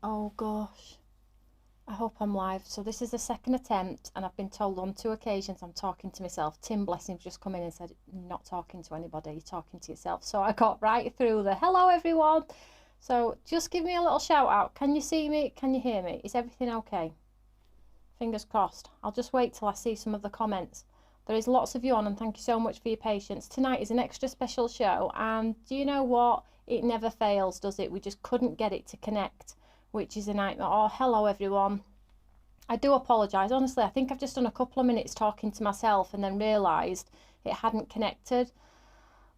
Oh gosh, I hope I'm live. So this is the second attempt, and I've been told on 2 occasions I'm talking to myself. Tim, bless him, just come in and said, not talking to anybody, you're talking to yourself. So I got right through the hello everyone. So just give me a little shout out. Can you see me? Can you hear me? Is everything okay? Fingers crossed. I'll just wait till I see some of the comments. There is lots of you on, and thank you so much for your patience. Tonight is an extra special show, and do you know what? It never fails, does it? We just couldn't get it to connect, which is a nightmare. Oh, hello everyone. I do apologise. Honestly, I think I've just done a couple of minutes talking to myself and then realised it hadn't connected.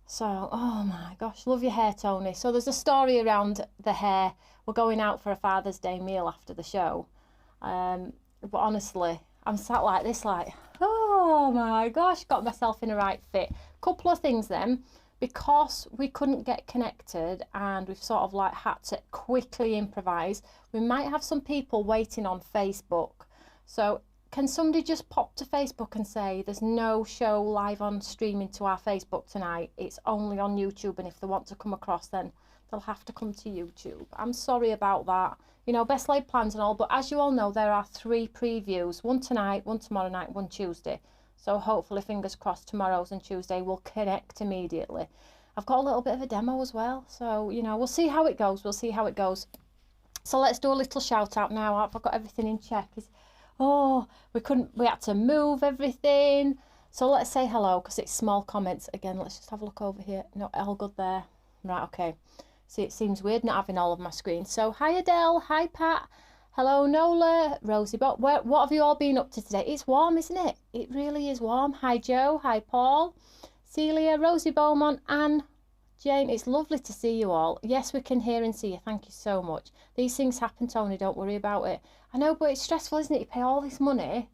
So, oh my gosh, love your hair, Tony. So there's a story around the hair. We're going out for a Father's Day meal after the show. But honestly, I'm sat like this, like, oh my gosh, got myself in a right fit. Couple of things then. Because we couldn't get connected and we've sort of like had to quickly improvise, we might have some people waiting on Facebook. So can somebody just pop to Facebook and say there's no show live on streaming to our Facebook tonight, it's only on YouTube, and if they want to come across then they'll have to come to YouTube. I'm sorry about that. You know, best laid plans and all, but as you all know, there are 3 previews, one tonight, one tomorrow night, one Tuesday. So hopefully, fingers crossed, tomorrow's and Tuesday will connect immediately. I've got a little bit of a demo as well. So, you know, we'll see how it goes. We'll see how it goes. So let's do a little shout out now. I've got everything in check. We had to move everything. So let's say hello because it's small comments. Again, let's just have a look over here. No, all good there. Right, okay. See, it seems weird not having all of my screen. So hi Adele, hi Pat. Hello Nola, Rosie, but what have you all been up to today? It's warm, isn't it? It really is warm. Hi Joe, hi Paul, Celia, Rosie Beaumont, Anne, Jane. It's lovely to see you all. Yes, we can hear and see you. Thank you so much. These things happen, Tony, don't worry about it. I know, but it's stressful, isn't it? You pay all this money,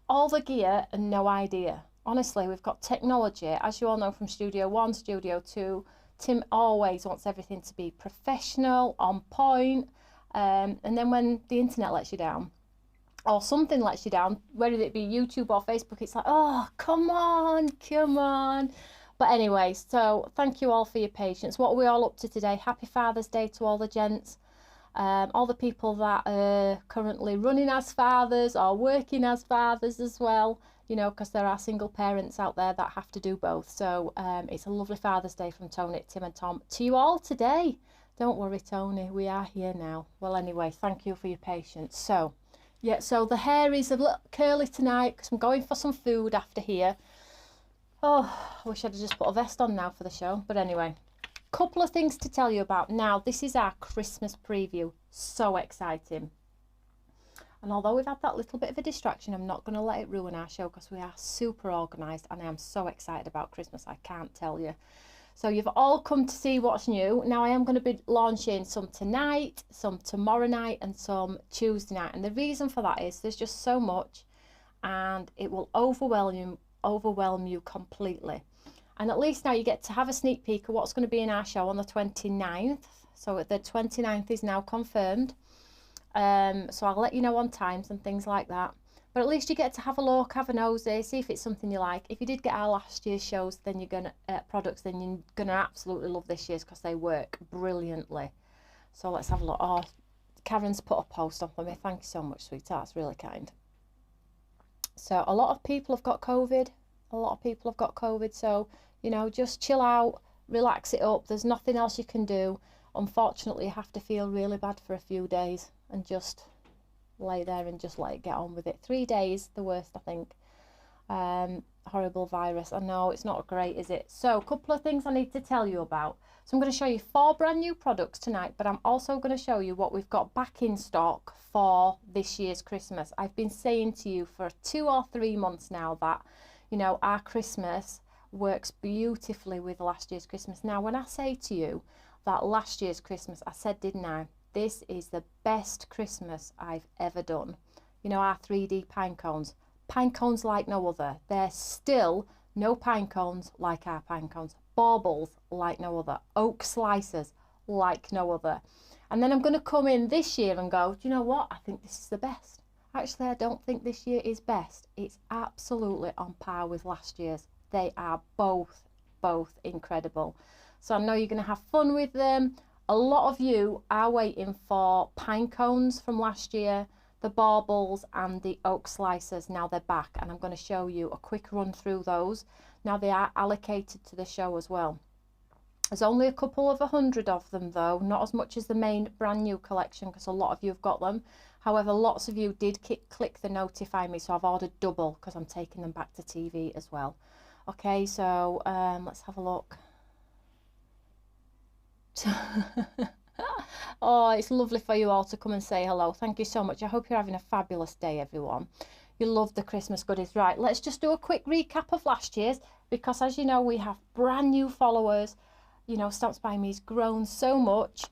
all the gear, and no idea. Honestly, we've got technology, as you all know from Studio 1, Studio 2. Tim always wants everything to be professional, on point. And then when the internet lets you down, or something lets you down, whether it be YouTube or Facebook, it's like, oh, come on. But anyway, so thank you all for your patience. What are we all up to today? Happy Father's Day to all the gents, all the people that are currently running as fathers or working as fathers as well, you know, because there are single parents out there that have to do both. So it's a lovely Father's Day from Tony, Tim and Tom to you all today. Don't worry, Tony, we are here now. Well, anyway, thank you for your patience. So, yeah, so the hair is a little curly tonight because I'm going for some food after here. Oh, I wish I'd have just put a vest on now for the show. But anyway, couple of things to tell you about. Now, this is our Christmas preview. So exciting. And although we've had that little bit of a distraction, I'm not going to let it ruin our show because we are super organised and I am so excited about Christmas, I can't tell you. So you've all come to see what's new. Now I am going to be launching some tonight, some tomorrow night and some Tuesday night. And the reason for that is there's just so much and it will overwhelm you completely. And at least now you get to have a sneak peek of what's going to be in our show on the 29th. So the 29th is now confirmed. So I'll let you know on times and things like that. But at least you get to have a look, have a nosy, see if it's something you like. If you did get our last year's shows, then you're gonna products, then you're gonna absolutely love this year's because they work brilliantly. So let's have a look. Oh, Karen's put a post on for me. Thank you so much, sweetheart. It's really kind. So a lot of people have got COVID. So, you know, just chill out, relax it up. There's nothing else you can do. Unfortunately, you have to feel really bad for a few days and just lay there and just let it get on with it. 3 days, the worst, I think. Horrible virus. I know, it's not great, is it? So, a couple of things I need to tell you about. So I'm going to show you 4 brand new products tonight, but I'm also going to show you what we've got back in stock for this year's Christmas. I've been saying to you for 2 or 3 months now that, you know, our Christmas works beautifully with last year's Christmas. Now, when I say to you that last year's Christmas, I said, didn't I? This is the best Christmas I've ever done. You know, our 3D pine cones like no other. There's still no pine cones like our pine cones. Baubles like no other. Oak slicers like no other. And then I'm going to come in this year and go, do you know what? I think this is the best. Actually, I don't think this year is best. It's absolutely on par with last year's. They are both incredible. So I know you're going to have fun with them. A lot of you are waiting for pine cones from last year, the baubles and the oak slicers. Now they're back, and I'm going to show you a quick run through those. Now they are allocated to the show as well. There's only a couple of 100 of them though, not as much as the main brand new collection, because a lot of you have got them. However, lots of you did click the notify me, so I've ordered double because I'm taking them back to TV as well. Okay, so let's have a look. Oh, it's lovely for you all to come and say hello. Thank you so much. I hope you're having a fabulous day, everyone. You love the Christmas goodies. Right, let's just do a quick recap of last year's, because as you know, we have brand new followers. You know, Stamps by Me's grown so much.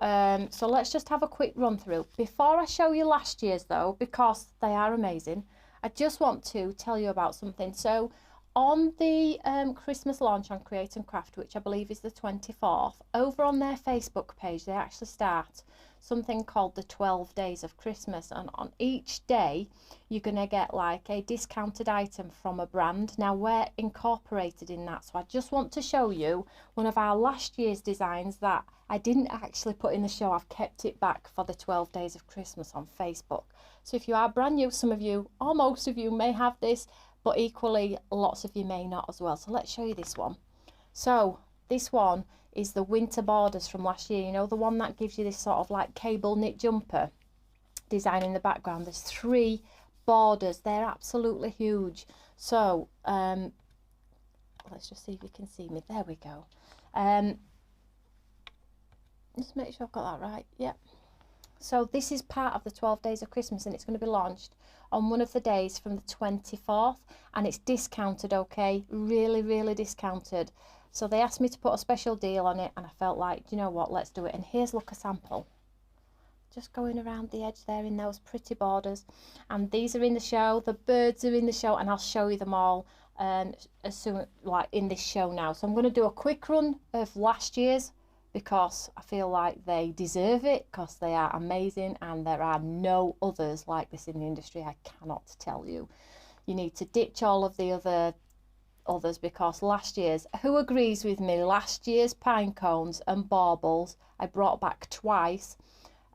So let's just have a quick run through. Before I show you last year's though, because they are amazing, I just want to tell you about something. So on the Christmas launch on Create and Craft, which I believe is the 24th, over on their Facebook page, they actually start something called the 12 days of Christmas, and on each day you're going to get like a discounted item from a brand. Now we're incorporated in that, so I just want to show you one of our last year's designs that I didn't actually put in the show. I've kept it back for the 12 days of Christmas on Facebook. So if you are brand new, some of you or most of you may have this, but equally lots of you may not as well. So let's show you this one. So this one is the winter borders from last year. You know, the one that gives you this sort of like cable knit jumper design in the background. There's 3 borders. They're absolutely huge. So let's just see if you can see me. There we go. Just make sure I've got that right. Yep. So this is part of the 12 days of Christmas, and it's going to be launched on one of the days from the 24th, and it's discounted, okay? Really, really discounted. So they asked me to put a special deal on it, and I felt like, you know what, let's do it. And here's look a sample. Just going around the edge there in those pretty borders. And these are in the show, the birds are in the show, and I'll show you them all as soon, like in this show now. So I'm going to do a quick run of last year's, because I feel like they deserve it, because they are amazing and there are no others like this in the industry. I cannot tell you. You need to ditch all of the others, because last year's, who agrees with me, last year's pine cones and baubles I brought back twice,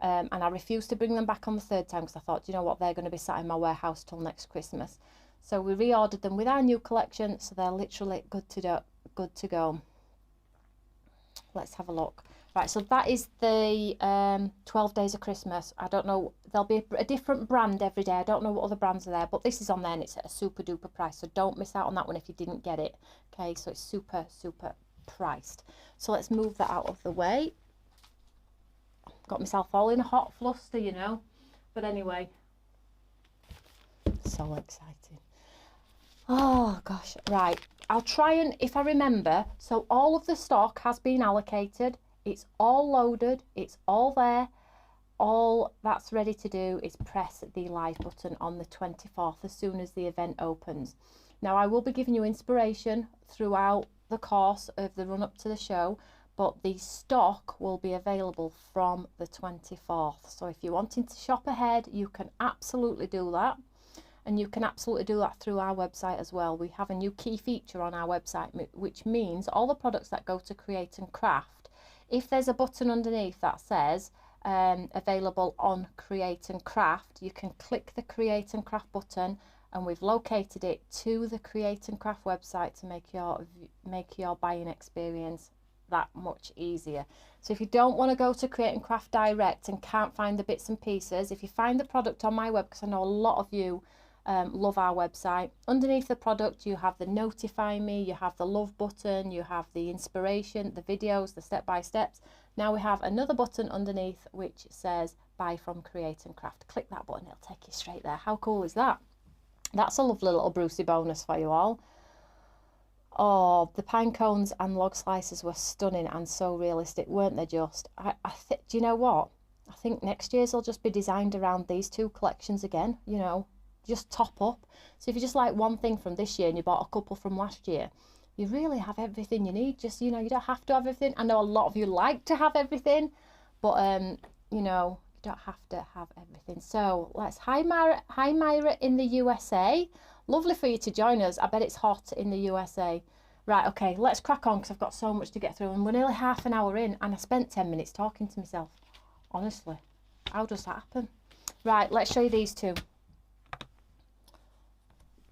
and I refused to bring them back on the 3rd time because I thought, you know what, they're going to be sat in my warehouse till next Christmas. So we reordered them with our new collection, so they're literally good to go. Let's have a look. Right, so that is the 12 days of Christmas. I don't know, there'll be a different brand every day. I don't know what other brands are there, but this is on there and it's at a super duper price, so don't miss out on that one if you didn't get it. Okay, so it's super priced. So let's move that out of the way. Got myself all in a hot fluster, you know, but anyway, so exciting. Oh gosh, right, I'll try and, if I remember, so all of the stock has been allocated, it's all loaded, it's all there. All that's ready to do is press the live button on the 24th as soon as the event opens. Now I will be giving you inspiration throughout the course of the run up to the show, but the stock will be available from the 24th. So if you're wanting to shop ahead, you can absolutely do that. And you can absolutely do that through our website as well. We have a new key feature on our website, which means all the products that go to Create and Craft, if there's a button underneath that says available on Create and Craft, you can click the Create and Craft button, and we've located it to the Create and Craft website to make your buying experience that much easier. So if you don't want to go to Create and Craft direct and can't find the bits and pieces, if you find the product on my web, because I know a lot of you love our website, underneath the product you have the notify me, you have the love button, you have the inspiration, the videos, the step-by-steps. Now we have another button underneath which says buy from Create and Craft. Click that button, it'll take you straight there. How cool is that? That's a lovely little Brucey bonus for you all. Oh, the pine cones and log slices were stunning and so realistic, weren't they just? Do you know what? I think next year's will just be designed around these 2 collections again, you know, just top up. So if you just like one thing from this year and you bought a couple from last year, you really have everything you need. Just, you know, you don't have to have everything. I know a lot of you like to have everything, but you know, you don't have to have everything. So let's, hi Myra in the USA. Lovely for you to join us. I bet it's hot in the USA. Right, okay, let's crack on because I've got so much to get through and we're nearly half an hour in and I spent 10 minutes talking to myself. Honestly, how does that happen? Right, let's show you these two.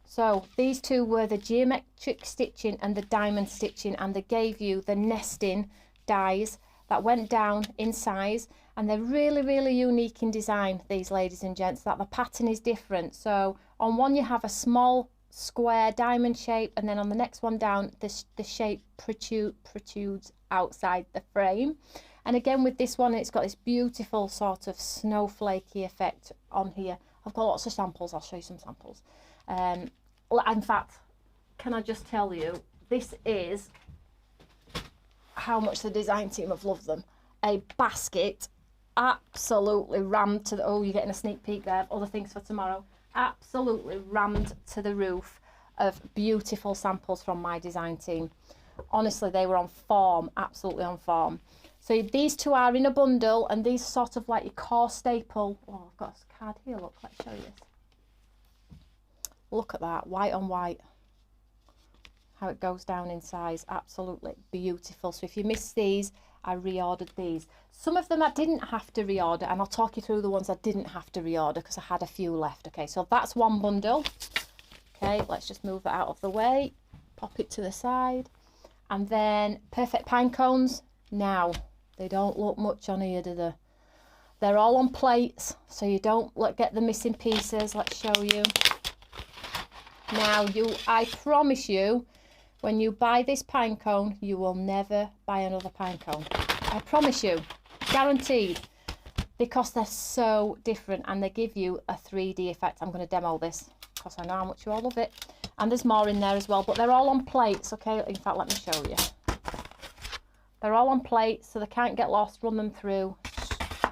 So these two were the geometric stitching and the diamond stitching, and they gave you the nesting dies that went down in size, and they're really, really unique in design, these ladies and gents, that the pattern is different. So on one you have a small square diamond shape, and then on the next one down the shape protrudes outside the frame. And again with this one, it's got this beautiful sort of snowflakey effect on here. I've got lots of samples, I'll show you some samples. In fact, can I just tell you, this is how much the design team have loved them. A basket absolutely rammed to the, oh, you're getting a sneak peek there of other things for tomorrow, absolutely rammed to the roof of beautiful samples from my design team. Honestly, they were on form, absolutely on form. So these two are in a bundle, and these sort of like your core staple. Oh, I've got a card here, look, let's show you this. Look at that, white on white, how it goes down in size, absolutely beautiful. So if you missed these, I reordered these. Some of them I didn't have to reorder, and I'll talk you through the ones I didn't have to reorder because I had a few left. Okay, so that's one bundle. Okay, let's just move that out of the way, pop it to the side. And then perfect pine cones. Now, they don't look much on here, do they? They're all on plates, so you don't get the missing pieces. Let's show you. Now, I promise you, when you buy this pine cone, you will never buy another pine cone. I promise you, guaranteed, because they're so different and they give you a 3D effect. I'm going to demo this because I know how much you all love it. And there's more in there as well, but they're all on plates, okay? In fact, let me show you. They're all on plates, so they can't get lost. Run them through.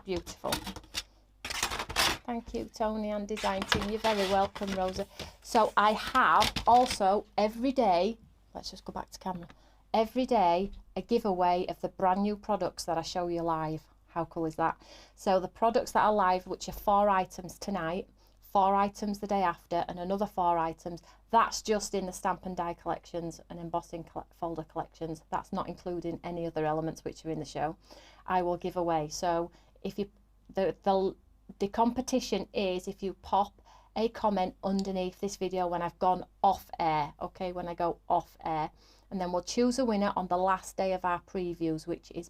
Beautiful. Thank you, Tony and design team. You're very welcome, Rosa. So I have also every day, let's just go back to camera, every day a giveaway of the brand new products that I show you live. How cool is that? So the products that are live, which are 4 items tonight, 4 items the day after, and another 4 items, that's just in the stamp and die collections and embossing folder collections. That's not including any other elements which are in the show. I will give away. So if you, the competition is if you pop a comment underneath this video when I've gone off air, okay, when I go off air, and then we'll choose a winner on the last day of our previews, which is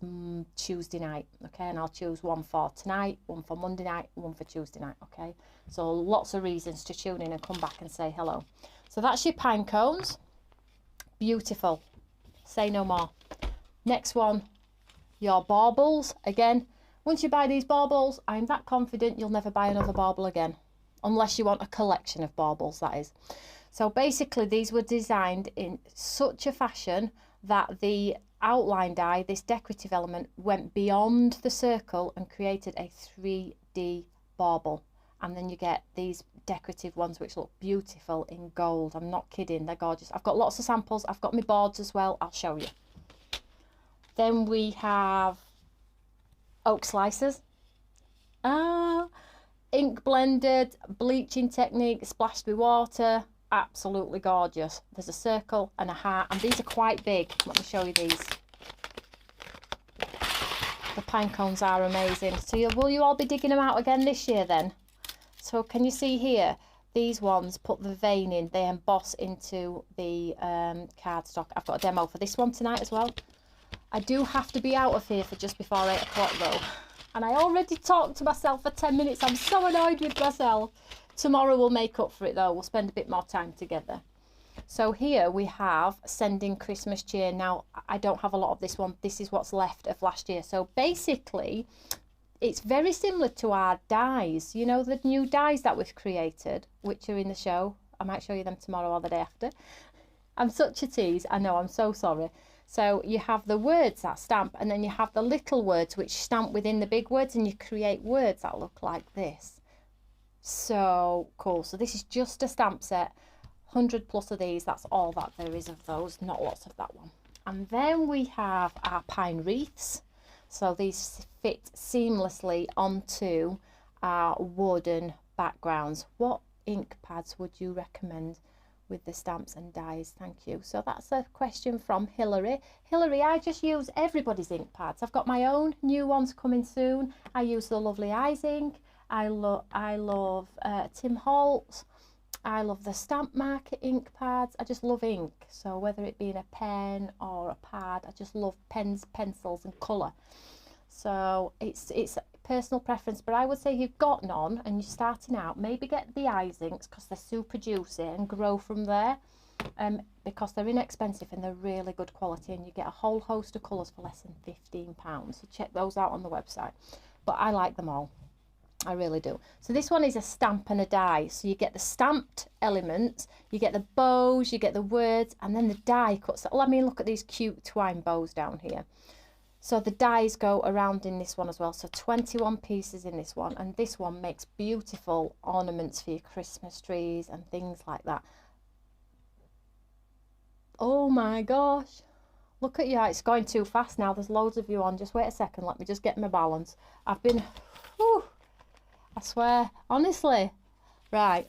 Tuesday night, okay, and I'll choose one for tonight, one for Monday night, one for Tuesday night, okay. So lots of reasons to tune in and come back and say hello. So that's your pine cones. Beautiful. Say no more. Next one, your baubles. Again, once you buy these baubles, I'm that confident you'll never buy another bauble again, unless you want a collection of baubles, that is. So basically these were designed in such a fashion that the outline die, this decorative element, went beyond the circle and created a 3D bauble. And then you get these decorative ones which look beautiful in gold. I'm not kidding, they're gorgeous. I've got lots of samples. I've got my boards as well. I'll show you. Then we have oak slicers. Ink blended, bleaching technique, splashed with water. Absolutely gorgeous. There's a circle and a heart, and these are quite big. Let me show you these. The pine cones are amazing. So will you all be digging them out again this year then? So can you see here, these ones put the vein in, they emboss into the cardstock. I've got a demo for this one tonight as well. I do have to be out of here for just before 8 o'clock though. And I already talked to myself for 10 minutes. I'm so annoyed with myself. Tomorrow we'll make up for it though. We'll spend a bit more time together. So here we have Sending Christmas Cheer. Now, I don't have a lot of this one. This is what's left of last year. So basically, it's very similar to our dies. You know, the new dies that we've created, which are in the show. I might show you them tomorrow or the day after. I'm such a tease. I know, I'm so sorry. So you have the words that stamp, and then you have the little words which stamp within the big words, and you create words that look like this. So cool. So this is just a stamp set, 100 plus of these. That's all that there is of those, not lots of that one. And then we have our pine wreaths. So these fit seamlessly onto our wooden backgrounds. What ink pads would you recommend? with the stamps and dies. Thank you. So that's a question from Hilary. Hilary, I just use everybody's ink pads. I've got my own new ones coming soon. I use the lovely Eyes ink. I love Tim Holtz. I love the Stamp Market ink pads. I just love ink. So whether it be in a pen or a pad, I just love pens, pencils and colour. So it's personal preference, but I would say if you've got none and you're starting out, maybe get the Eyes inks because they're super juicy and grow from there, because they're inexpensive and they're really good quality, and you get a whole host of colours for less than £15. So check those out on the website. But I like them all. I really do. So this one is a stamp and a die. So you get the stamped elements, you get the bows, you get the words, and then the die cuts. Let me look at these cute twine bows down here. So the dies go around in this one as well. So 21 pieces in this one, and this one makes beautiful ornaments for your Christmas trees and things like that. Oh my gosh, look at you. It's going too fast now. There's loads of you on. Just wait a second. Let me just get my balance. I've been, whew, I swear, honestly. Right,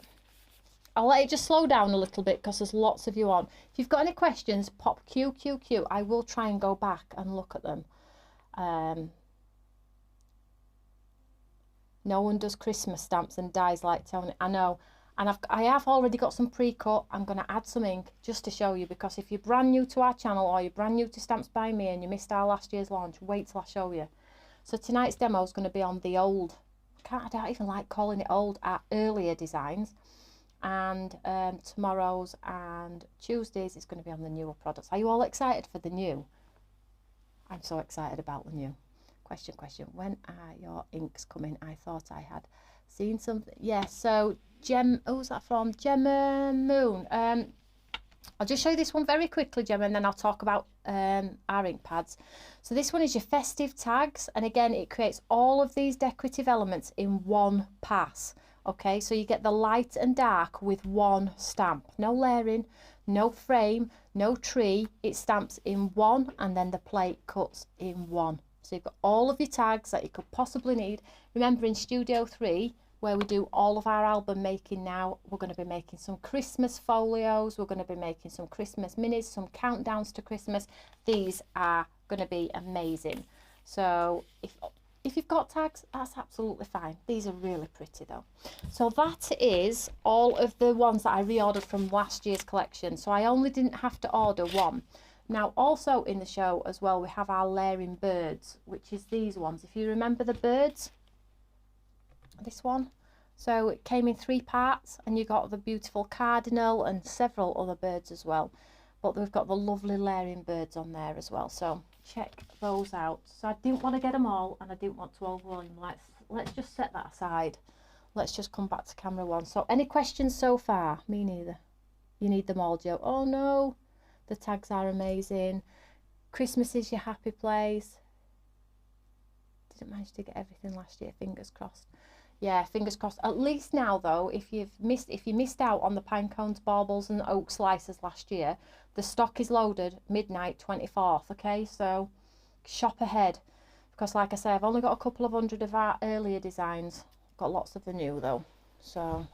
I'll let it just slow down a little bit because there's lots of you on. If you've got any questions, pop Q. I will try and go back and look at them. No one does Christmas stamps and dies like Tony. I know, and I have already got some pre-cut. I'm going to add some ink just to show you, because if you're brand new to our channel or you're brand new to Stamps by Me and you missed our last year's launch, wait till I show you. So tonight's demo is going to be on the old, I don't even like calling it old, our earlier designs, and tomorrow's and Tuesday's is going to be on the newer products. Are you all excited for the new? I'm so excited about the new. Question. When are your inks coming? I thought I had seen something. Yeah, so who's that from? Gemma Moon. I'll just show you this one very quickly, Gemma, and then I'll talk about our ink pads. So this one is your festive tags, and again, it creates all of these decorative elements in one pass. Okay, so you get the light and dark with one stamp. No layering, no frame, no tree. It stamps in one, and then the plate cuts in one. So you've got all of your tags that you could possibly need. Remember, in Studio 3, where we do all of our album making now, we're going to be making some Christmas folios. We're going to be making some Christmas minis, some countdowns to Christmas. These are going to be amazing. So if you've got tags, that's absolutely fine. These are really pretty though. So that is all of the ones that I reordered from last year's collection. So I only didn't have to order one. Now also in the show as well, we have our layering birds, which is these ones. If you remember the birds, this one. So it came in 3 parts, and you got the beautiful cardinal and several other birds as well. But we've got the lovely layering birds on there as well. So check those out. So I didn't want to get them all, and I didn't want to overwhelm them. Let's just set that aside. Let's just come back to camera 1. So any questions so far? Me neither. You need them all, Joe. Oh no, the tags are amazing. Christmas is your happy place. Didn't manage to get everything last year, fingers crossed. Yeah, fingers crossed. At least now though, if you missed out on the pine cones, baubles and oak slices last year, the stock is loaded midnight 24th. Okay, so shop ahead, because like I say, I've only got a couple of hundred of our earlier designs. Got lots of the new though. So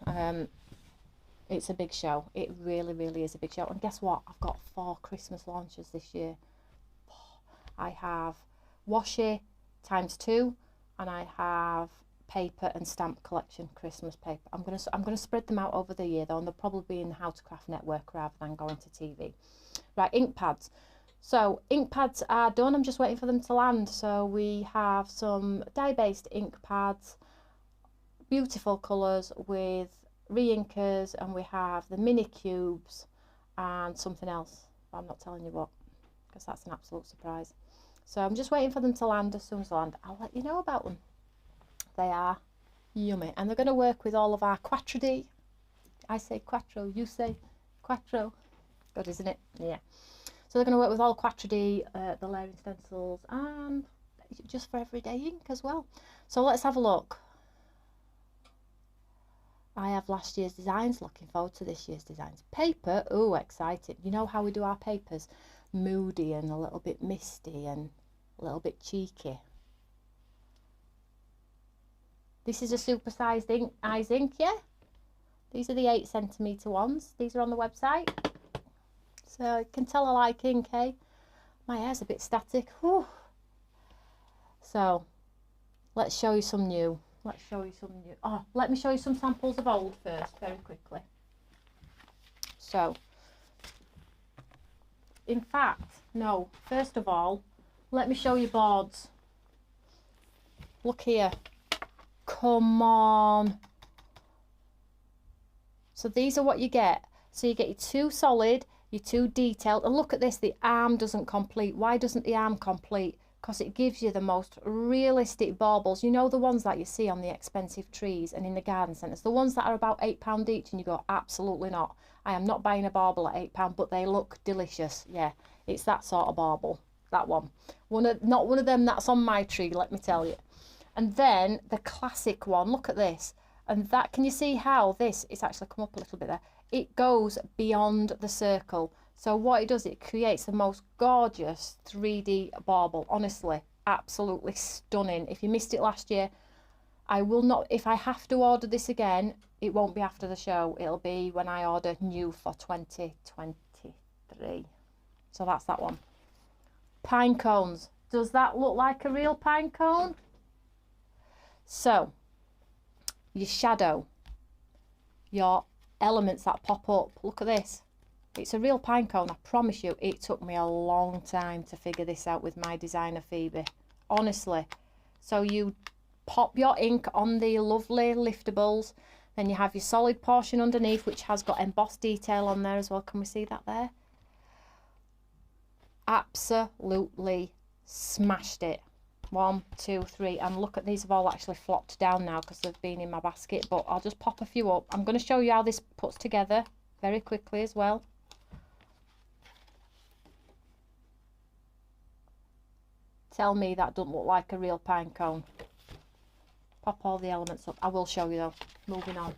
it's a big show. It really is a big show. And guess what? I've got 4 Christmas launches this year. I have washi ×2, and I have paper and stamp collection Christmas paper. I'm gonna spread them out over the year though, and they'll probably be in the How to Craft network rather than going to TV. Right, ink pads. So ink pads are done. I'm just waiting for them to land. So we have some dye-based ink pads, beautiful colours with re-inkers, and we have the mini cubes and something else. I'm not telling you what, because that's an absolute surprise. So I'm just waiting for them to land. As soon as they land, I'll let you know about them. They are yummy, and they're going to work with all of our Quattro D. I say Quattro, you say Quattro. Good, isn't it? Yeah. So they're going to work with all Quattro D, the layering stencils, and just for everyday ink as well. So let's have a look. I have last year's designs. Looking forward to this year's designs. Paper, oh, exciting. You know how we do our papers? Moody and a little bit misty and a little bit cheeky. This is a supersized ink, Eyes ink, yeah? These are the 8cm ones. These are on the website. So you can tell I like ink, eh? My hair's a bit static. Whew. So let's show you some new. Oh, let me show you some samples of old first, very quickly. So, in fact, no, first of all, let me show you boards. Look here. Come on. So these are what you get. So you get your 2 solid, your 2 detailed, and look at this, the arm doesn't complete. Why doesn't the arm complete? Because it gives you the most realistic baubles. You know, the ones that you see on the expensive trees and in the garden centres, the ones that are about £8 each, and you go, absolutely not. I am not buying a bauble at £8, but they look delicious. Yeah, it's that sort of bauble, that one. Not one of them that's on my tree, let me tell you. And then the classic one, look at this. And that, can you see how this, it's actually come up a little bit there. It goes beyond the circle. So what it does, it creates the most gorgeous 3D bauble. Honestly, absolutely stunning. If you missed it last year, I will not, if I have to order this again, it won't be after the show. It'll be when I order new for 2023. So that's that one. Pine cones. Does that look like a real pine cone? So, your shadow, your elements that pop up. Look at this. It's a real pine cone, I promise you. It took me a long time to figure this out with my designer Phoebe, honestly. So you pop your ink on the lovely liftables, then you have your solid portion underneath, which has got embossed detail on there as well. Can we see that there? Absolutely smashed it. 1, 2, 3, and look at these have all actually flopped down now because they've been in my basket, but I'll just pop a few up. I'm going to show you how this puts together very quickly as well. Tell me that doesn't look like a real pine cone. Pop all the elements up. I will show you though. Moving on.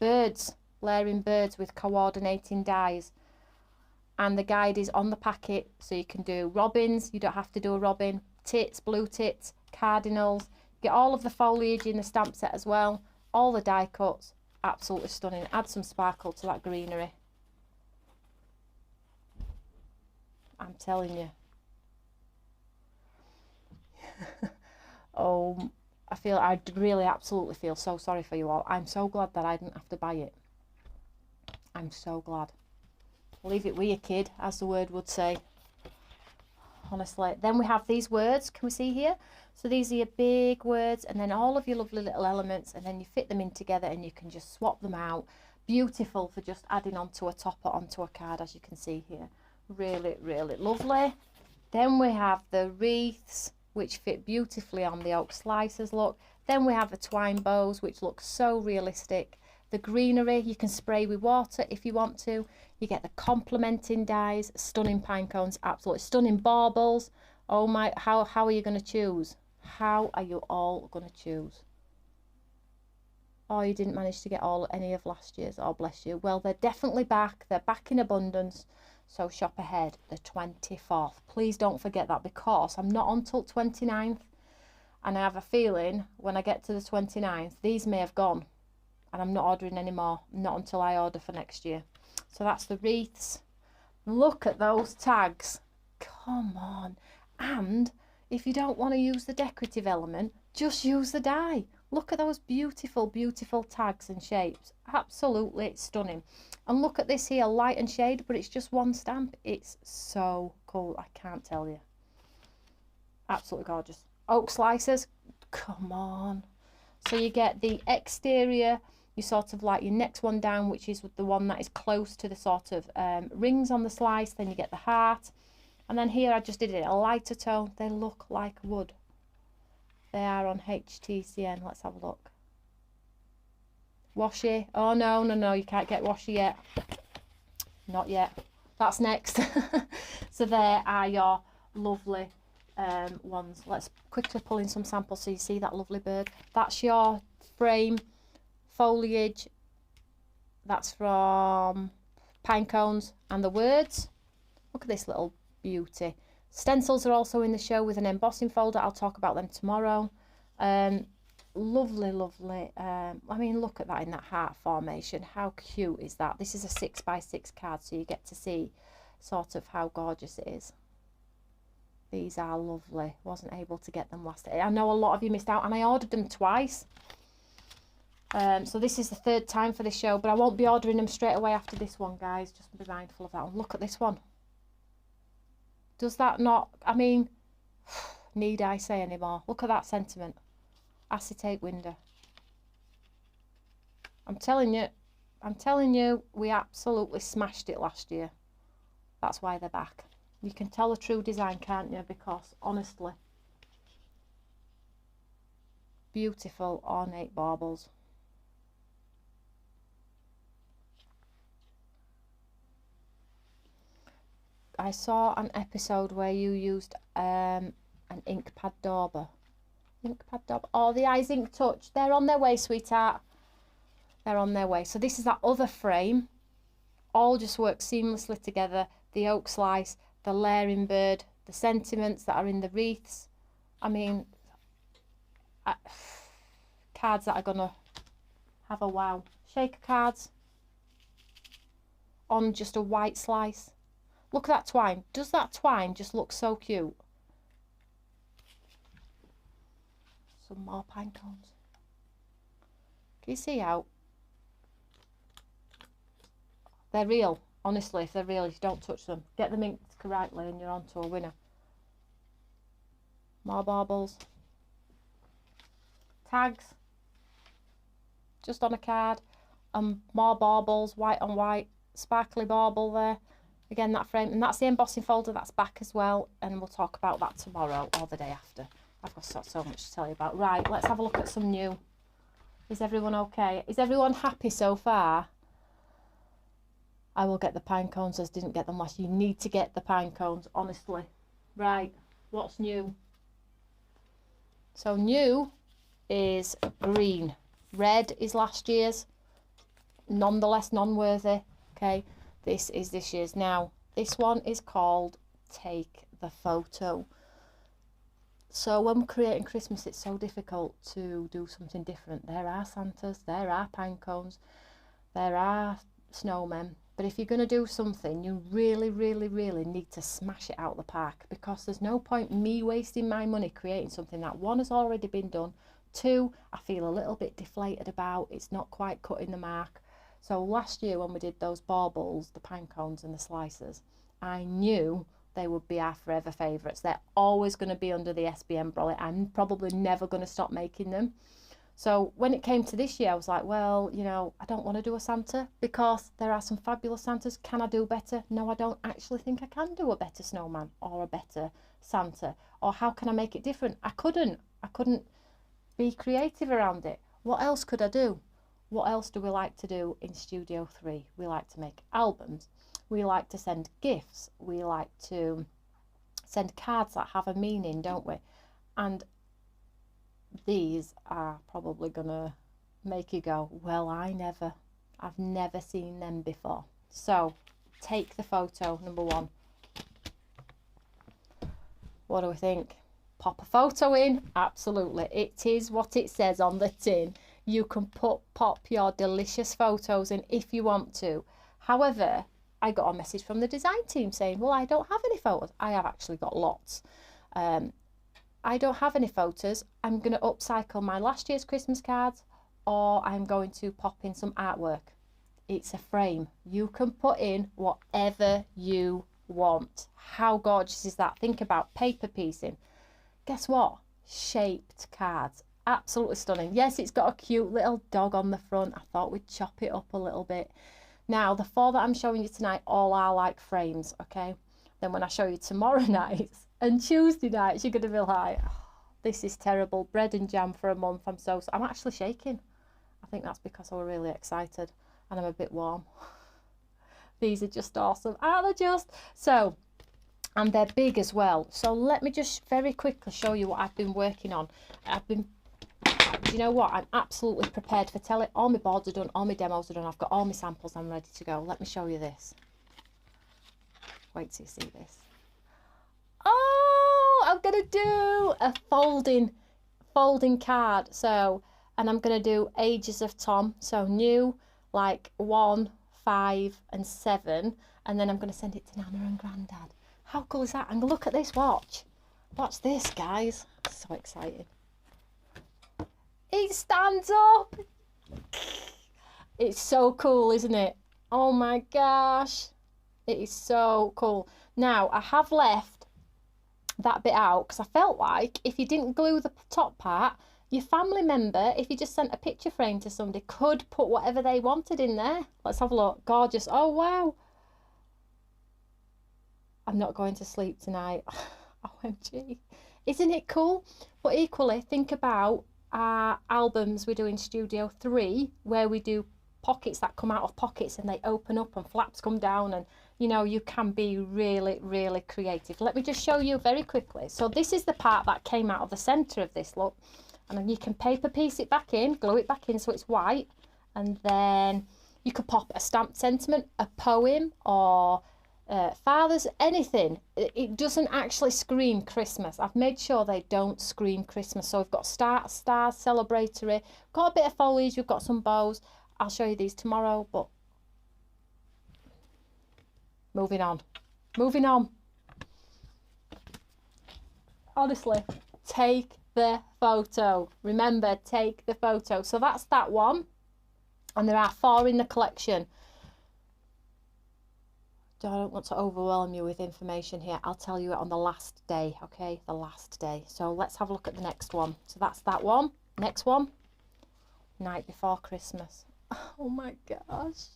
Birds. Layering birds with coordinating dies. And the guide is on the packet, so you can do robins. You don't have to do a robin. Tits, blue tits, cardinals. Get all of the foliage in the stamp set as well. All the die cuts. Absolutely stunning. Add some sparkle to that greenery. I'm telling you. Oh, I really absolutely feel so sorry for you all. I'm so glad that I didn't have to buy it. I'm so glad. Leave it with your kid, as the word would say. Honestly. Then we have these words. Can we see here? So these are your big words, and then all of your lovely little elements, and then you fit them in together and you can just swap them out. Beautiful for just adding onto a top or onto a card, as you can see here. Really, really lovely. Then we have the wreaths, which fit beautifully on the oak slices, look. Then we have the twine bows, which look so realistic. The greenery, you can spray with water if you want to. You get the complementing dies, stunning pine cones, absolutely stunning baubles. Oh my, how are you going to choose? How are you all going to choose? Oh, you didn't manage to get any of last year's. Oh, bless you. Well, they're definitely back. They're back in abundance. So shop ahead, the 24th. Please don't forget that, because I'm not on till 29th. And I have a feeling when I get to the 29th, these may have gone. And I'm not ordering anymore. Not until I order for next year. So that's the wreaths. Look at those tags. Come on. And if you don't want to use the decorative element, just use the die. Look at those beautiful, beautiful tags and shapes. Absolutely stunning. And look at this here, light and shade, but it's just one stamp. It's so cool. I can't tell you. Absolutely gorgeous. Oak slices. Come on. So you get the exterior, you sort of like your next one down, which is the one that is close to the sort of rings on the slice. Then you get the heart. And then here I just did it a lighter tone. They look like wood. They are on HTCN. Let's have a look. Washi. Oh, no. You can't get washi yet. Not yet. That's next. So there are your lovely ones. Let's quickly pull in some samples so you see that lovely bird. That's your frame foliage. That's from pine cones. And the words. Look at this little beauty. Stencils are also in the show with an embossing folder. I'll talk about them tomorrow. lovely, lovely. I mean, look at that in that heart formation. How cute is that? This is a 6x6 card, so you get to see sort of how gorgeous it is. These are lovely. Wasn't able to get them last day. I know a lot of you missed out, and I ordered them twice. So this is the third time for this show, but I won't be ordering them straight away after this one, guys. Just be mindful of that one. Look at this one. Does that not, I mean, need I say any more? Look at that sentiment. Acetate window. I'm telling you, we absolutely smashed it last year. That's why they're back. You can tell a true design, can't you? Because honestly, beautiful ornate baubles. I saw an episode where you used an ink pad dauber. Oh, the Eyes Ink Touch. They're on their way, sweetheart. They're on their way. So this is that other frame. All just work seamlessly together. The oak slice, the layering bird, the sentiments that are in the wreaths. I mean, cards that are going to have a wow. Shaker cards on just a white slice. Look at that twine. Does that twine just look so cute? Some more pine cones. Can you see how they're real? Honestly, if they're real, if you don't touch them, get them inked correctly and you're on to a winner. More baubles. Tags. Just on a card. And more baubles, white on white. Sparkly bauble there. Again, that frame. And that's the embossing folder that's back as well. And we'll talk about that tomorrow or the day after. I've got so much to tell you about. Right, let's have a look at some new. Is everyone okay? Is everyone happy so far? I will get the pine cones as didn't get them last. You need to get the pine cones, honestly. Right, what's new? So new is green. Red is last year's. Nonetheless non-worthy. Okay, this is this year's. Now, this one is called Take the Photo. So when we're creating Christmas, it's so difficult to do something different. There are Santas, there are pine cones, there are snowmen. But if you're going to do something, you really, really, really need to smash it out the park, because there's no point me wasting my money creating something that, one, has already been done, two, I feel a little bit deflated about, it's not quite cutting the mark. So last year when we did those baubles, the pine cones and the slices, I knew they would be our forever favourites. They're always going to be under the SB umbrella. I'm probably never going to stop making them. So when it came to this year, I was like, well, you know, I don't want to do a Santa because there are some fabulous Santas. Can I do better? No, I don't actually think I can do a better snowman or a better Santa. Or how can I make it different? I couldn't be creative around it. What else could I do? What else do we like to do in Studio 3? We like to make albums. We like to send gifts. We like to send cards that have a meaning, don't we? And these are probably gonna make you go, well, I've never seen them before. So take the photo, number one. What do we think? Pop a photo in? Absolutely. It is what it says on the tin. You can pop your delicious photos in if you want to. However, I got a message from the design team saying, well, I don't have any photos. I have actually got lots. I don't have any photos. I'm going to upcycle my last year's Christmas cards, or I'm going to pop in some artwork. It's a frame. You can put in whatever you want. How gorgeous is that? Think about paper piecing. Guess what? Shaped cards. Absolutely stunning. Yes, it's got a cute little dog on the front. I thought we'd chop it up a little bit. Now, the four that I'm showing you tonight all are like frames, okay? Then when I show you tomorrow nights and Tuesday nights, you're going to be like, oh, this is terrible. Bread and jam for a month. I'm actually shaking. I think that's because I was really excited and I'm a bit warm. These are just awesome, aren't they just? So, and they're big as well. So let me just very quickly show you what I've been working on. Do you know what? I'm absolutely prepared for telling. All my boards are done, all my demos are done. I've got all my samples, I'm ready to go. Let me show you this. Wait till you see this. Oh, I'm going to do a folding folding card. So, and I'm going to do ages of Tom. So new, like 1, 5 and 7. And then I'm going to send it to Nana and Grandad. How cool is that? And look at this watch. Watch this, guys. So exciting. It stands up. It's so cool, isn't it? Oh my gosh. It is so cool. Now, I have left that bit out because I felt like if you didn't glue the top part, your family member, if you just sent a picture frame to somebody, could put whatever they wanted in there. Let's have a look. Gorgeous. Oh, wow. I'm not going to sleep tonight. OMG. Isn't it cool? But equally, think about our albums we do in Studio 3, where we do pockets that come out of pockets and they open up and flaps come down, and you know, you can be really, really creative. Let me just show you very quickly. So this is the part that came out of the centre of this, look. And then you can paper piece it back in, glue it back in so it's white. And then you could pop a stamped sentiment, a poem, or fathers, anything. It doesn't actually scream Christmas. I've made sure they don't scream Christmas. So we've got stars, celebratory, got a bit of foliage, we've got some bows. I'll show you these tomorrow, but moving on. Honestly, take the photo. Remember, take the photo. So that's that one. And there are 4 in the collection. I don't want to overwhelm you with information here. I'll tell you it on the last day, okay? The last day. So let's have a look at the next one. So that's that one. Next one. Night Before Christmas. Oh my gosh.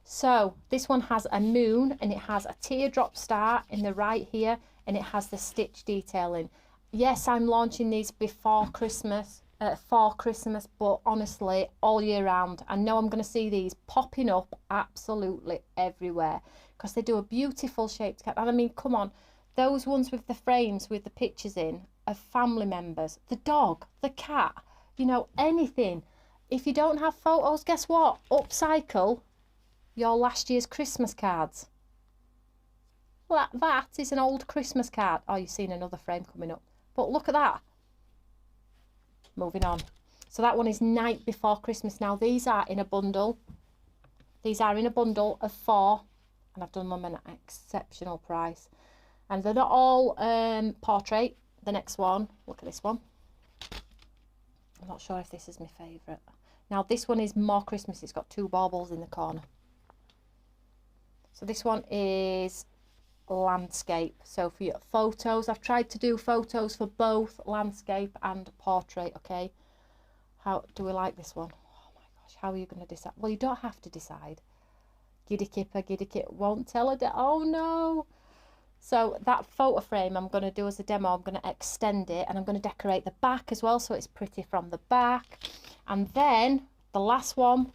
So this one has a moon and it has a teardrop star in the right here, and it has the stitch detailing. Yes, I'm launching these before Christmas, for Christmas, but honestly, all year round. I know I'm going to see these popping up absolutely everywhere because they do a beautiful shaped cat. And I mean, come on, those ones with the frames with the pictures in of family members, the dog, the cat, you know, anything. If you don't have photos, guess what? Upcycle your last year's Christmas cards. That is an old Christmas card. Oh, you've seen another frame coming up. But look at that. Moving on. So that one is Night Before Christmas. Now, these are in a bundle. These are in a bundle of 4. And I've done them at an exceptional price. And they're not all portrait. The next one, look at this one. I'm not sure if this is my favourite. Now, this one is more Christmas. It's got 2 baubles in the corner. So this one is landscape. So for your photos, I've tried to do photos for both landscape and portrait, okay? How do we like this one? Oh my gosh, how are you going to decide? Well, you don't have to decide. Giddy Kipper won't tell her. Oh no. So that photo frame I'm going to do as a demo. I'm going to extend it and I'm going to decorate the back as well so it's pretty from the back. And then the last one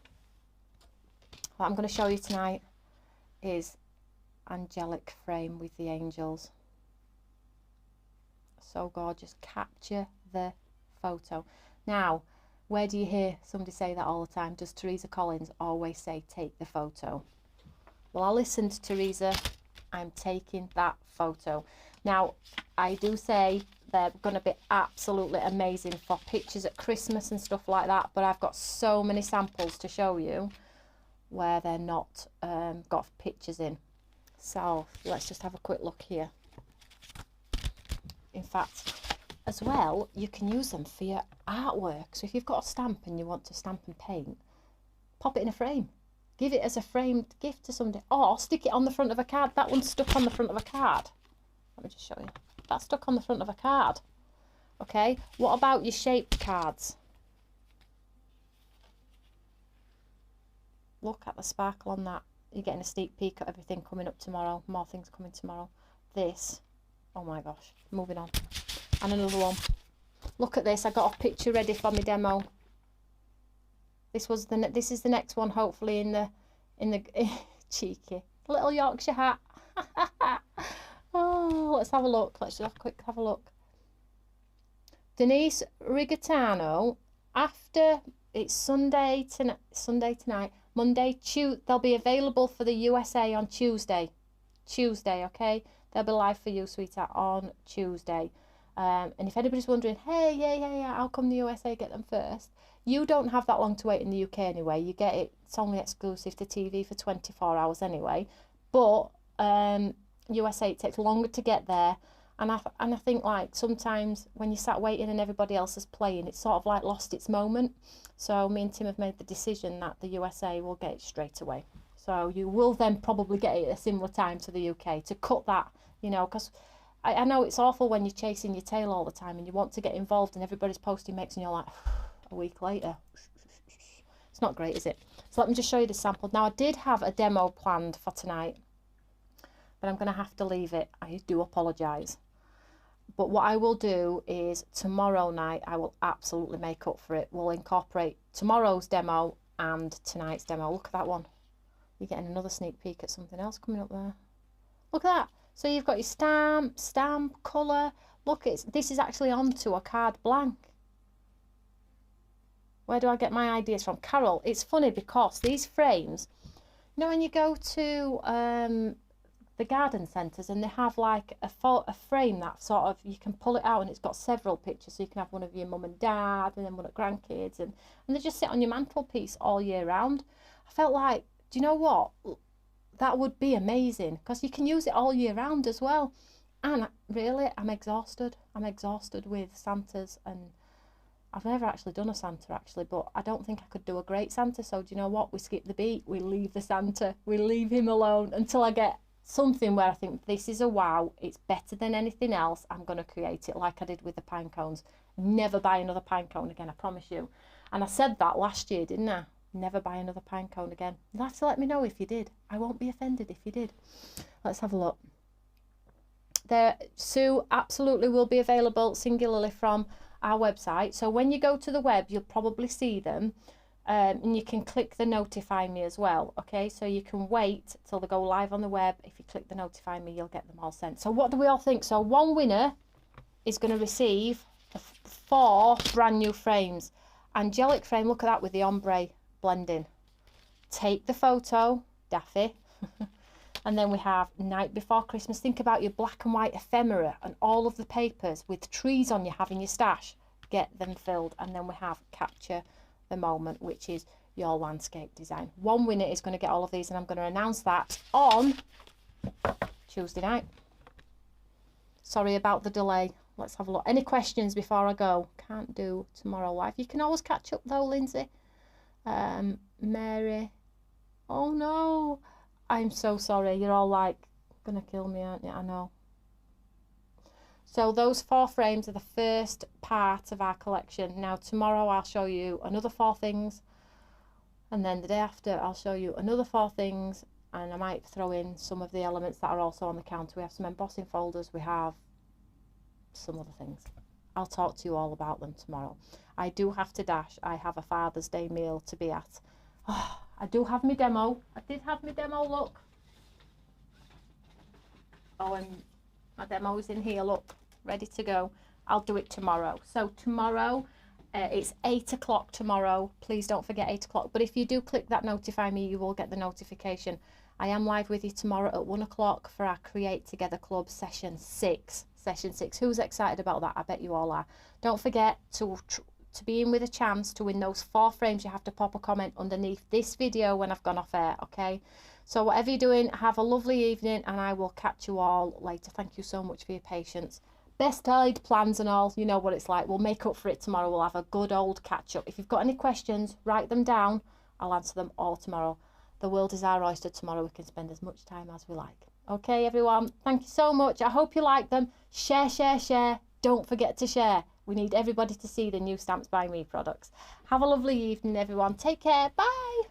that I'm going to show you tonight is angelic frame with the angels. So gorgeous. Capture the photo. Now, where do you hear somebody say that all the time? Does Teresa Collins always say take the photo? Well, I listened to Teresa. I'm taking that photo. Now, I do say they're going to be absolutely amazing for pictures at Christmas and stuff like that, but I've got so many samples to show you where they're not got pictures in. So let's just have a quick look here. In fact, as well, you can use them for your artwork. So if you've got a stamp and you want to stamp and paint, pop it in a frame. Give it as a framed gift to somebody, or stick it on the front of a card. That one's stuck on the front of a card. Let me just show you. That's stuck on the front of a card. Okay, what about your shaped cards? Look at the sparkle on that. You're getting a sneak peek at everything coming up tomorrow. More things coming tomorrow. This, oh my gosh, moving on. And another one. Look at this, I got a picture ready for my demo. This is the next one, hopefully in the cheeky little Yorkshire hat. Oh, let's have a look. Let's just have a look. Denise Rigatano. After it's Sunday tonight. Monday, they'll be available for the USA on Tuesday. Okay, they'll be live for you, sweetheart, on Tuesday. And if anybody's wondering, hey, yeah, how come the USA get them first? You don't have that long to wait in the UK anyway. You get it, it's only exclusive to TV for 24 hours anyway. But USA, it takes longer to get there. And I think, like, sometimes when you sat waiting and everybody else is playing, it's sort of like lost its moment. So me and Tim have made the decision that the USA will get it straight away. So you will then probably get it at a similar time to the UK to cut that, you know, because I know it's awful when you're chasing your tail all the time and you want to get involved and everybody's posting mix and you're like, a week later. It's not great, is it? So let me just show you the sample. Now, I did have a demo planned for tonight, but I'm going to have to leave it. I do apologise. But what I will do is tomorrow night, I will absolutely make up for it. We'll incorporate tomorrow's demo and tonight's demo. Look at that one. You're getting another sneak peek at something else coming up there. Look at that. So you've got your stamp, colour. Look, this is actually onto a card blank. Where do I get my ideas from? Carol, it's funny because these frames, you know, when you go to the garden centres and they have like a frame that sort of, you can pull it out and it's got several pictures, so you can have one of your mum and dad and then one of grandkids, and they just sit on your mantelpiece all year round. I felt like, do you know what? That would be amazing because you can use it all year round as well. And really, I'm exhausted. I'm exhausted with Santas, and I've never actually done a Santa actually, but I don't think I could do a great Santa. So do you know what? We skip the beat. We leave the Santa. We leave him alone until I get something where I think this is a wow. It's better than anything else. I'm going to create it like I did with the pine cones. Never buy another pine cone again, I promise you. And I said that last year, didn't I? Never buy another pine cone again. You'll have to let me know if you did. I won't be offended if you did. Let's have a look. Sue absolutely will be available singularly from our website. So when you go to the web, you'll probably see them. And you can click the notify me as well. Okay, so you can wait till they go live on the web. If you click the notify me, you'll get them all sent. So what do we all think? So one winner is going to receive 4 brand new frames. Angelic frame, look at that with the ombre blending. Take the photo, Daffy. And then we have Night Before Christmas. Think about your black and white ephemera and all of the papers with trees on you having your stash. Get them filled. And then we have Capture the Moment, which is your landscape design. One winner is going to get all of these, and I'm going to announce that on Tuesday night. Sorry about the delay. Let's have a look. Any questions before I go? Can't do tomorrow live. You can always catch up though, Lindsay. Mary. Oh no. I'm so sorry. You're all like, gonna kill me, aren't you? I know. So those 4 frames are the first part of our collection. Now tomorrow I'll show you another 4 things. And then the day after I'll show you another 4 things. And I might throw in some of the elements that are also on the counter. We have some embossing folders. We have some other things. I'll talk to you all about them tomorrow. I do have to dash. I have a Father's Day meal to be at. Oh, I do have my demo. I did have my demo, look. Oh, and my demo is in here, look, ready to go. I'll do it tomorrow. So tomorrow, it's 8 o'clock tomorrow. Please don't forget 8 o'clock. But if you do click that notify me, you will get the notification. I am live with you tomorrow at 1 o'clock for our Create Together Club session 6. Session 6. Who's excited about that? I bet you all are. Don't forget to be in with a chance to win those 4 frames. You have to pop a comment underneath this video when I've gone off air, okay? So whatever you're doing, have a lovely evening, and I will catch you all later. Thank you so much for your patience. Best laid plans and all, you know what it's like. We'll make up for it tomorrow. We'll have a good old catch up. If you've got any questions, write them down. I'll answer them all tomorrow. The world is our oyster tomorrow. We can spend as much time as we like. Okay, everyone. Thank you so much. I hope you like them. Share, share, share. Don't forget to share. We need everybody to see the new Stamps by Me products. Have a lovely evening, everyone. Take care. Bye.